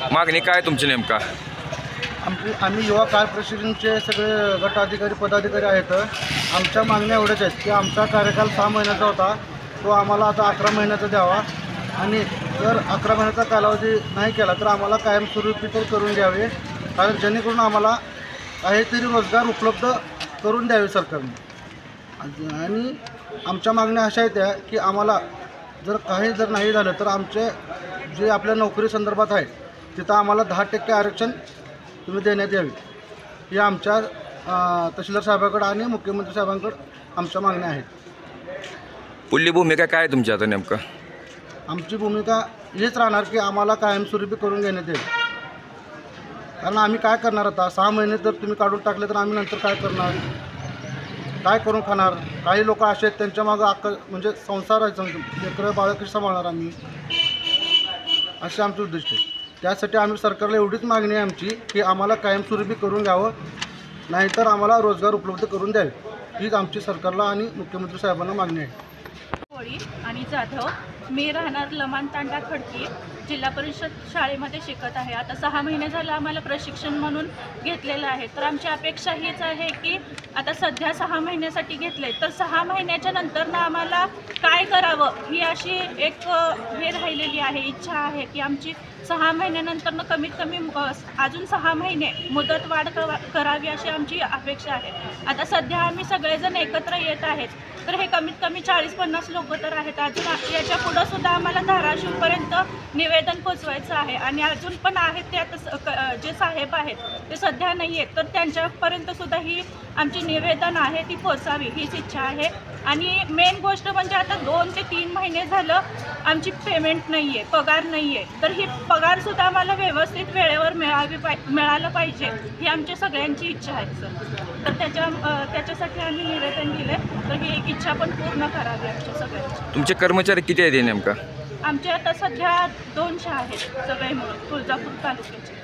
मागणी काय तुमची नेमका? आम्ही युवा कॉर्पोरेशनचे सगळे गट अधिकारी पदाधिकारी आहेत. आमच्या मागण्या एवढ्याच आहेत की आमचा कार्यकाल 6 महिन्याचा होता, तो आम्हाला आता 11 महिन्याचा द्यावा आणि जर 11 महिन्याचा कालावधी नाही केला तर आम्हाला कायमस्वरूपी तर करून द्यावे, कारण जेणेकरून आम्हाला काहीतरी रोजगार उपलब्ध करून द्यावे सरकारने. आणि आमच्या मागण्या अशा आहेत की आम्हाला जर नाही झालं तर आमचे जे आपल्या नोकरी संदर्भात आहे तिथं आम्हाला 10% आरक्षण तुम्ही देण्यात यावी. ही आमच्या तहसीलदार साहेबांकडे आणि मुख्यमंत्री साहेबांकडे आमच्या मागण्या आहेत. पुढली भूमिका काय तुमची आता नेमकं? आमची भूमिका हीच राहणार की आम्हाला कायमस्वरूपी करून घेण्यात येईल, कारण आम्ही काय करणार आता 6 महिने जर तुम्ही काढून टाकले तर आम्ही नंतर काय करणार, काय करून खाणार. काही लोक असे आहेत त्यांच्या मागं म्हणजे संसार आहे, लेकरं बाळं कशी सांभाळणार आम्ही, असे आमचे उद्दिष्ट आहे. त्यासाठी आम्ही सरकारला एवढीच मागणी आहे आमची की आम्हाला कायमस्वरूपी करून घ्यावं, नाहीतर आम्हाला रोजगार उपलब्ध करून द्यावे. हीच आमची सरकारला आणि मुख्यमंत्री साहेबांना मागणी आहे. कोळी आणि जाधव, मी राहणार लमान तांडा खडकी, जिल्हा परिषद शाळेमध्ये शिकत आहे. आता 6 महिने झालं आम्हाला प्रशिक्षण म्हणून घेतलेलं आहे. तर आमची अपेक्षा हीच आहे की आता सध्या 6 महिन्यासाठी घेतले तर 6 महिन्याच्या नंतर ना आम्हाला काय करावं ही अशी एक हे राहिलेली आहे, इच्छा आहे की आमची 6 महिन्यानंतर कमीत कमी अजून 6 महिने मुदत वाढ करावी अशी आमची अपेक्षा आहे. आता सध्या आम्ही सगळेजण एकत्र येत आहेत तर हे कमीत कमी 40-50 लोक तर आहेत. अजून याच्या पुढं सुद्धा आम्हाला धाराशिवपर्यंत निवेदन पोचवायचं आहे आणि अजून पण आहेत ते आता जे साहेब आहेत ते सध्या नाही आहेत, तर त्यांच्यापर्यंत सुद्धा ही आमची निवेदन आहे ती पोचावी हीच इच्छा आहे. आणि मेन गोष्ट म्हणजे आता 2 ते 3 महिने झालं आमची पेमेंट नाही आहे, पगार नाही आहे. तर ही पगारसुद्धा आम्हाला व्यवस्थित वेळेवर मिळालं पाहिजे ही आमच्या सगळ्यांची इच्छा आहे सर. तर त्याच्यासाठी आम्ही निवेदन दिलं, तर ही एक इच्छा पण पूर्ण करावी आमच्या सगळ्यांची. तुमचे कर्मचारी किती आहेत नेमका? आमचे आता सध्या 200 आहेत सगळे मिळून तुळजापूर तालुक्याचे.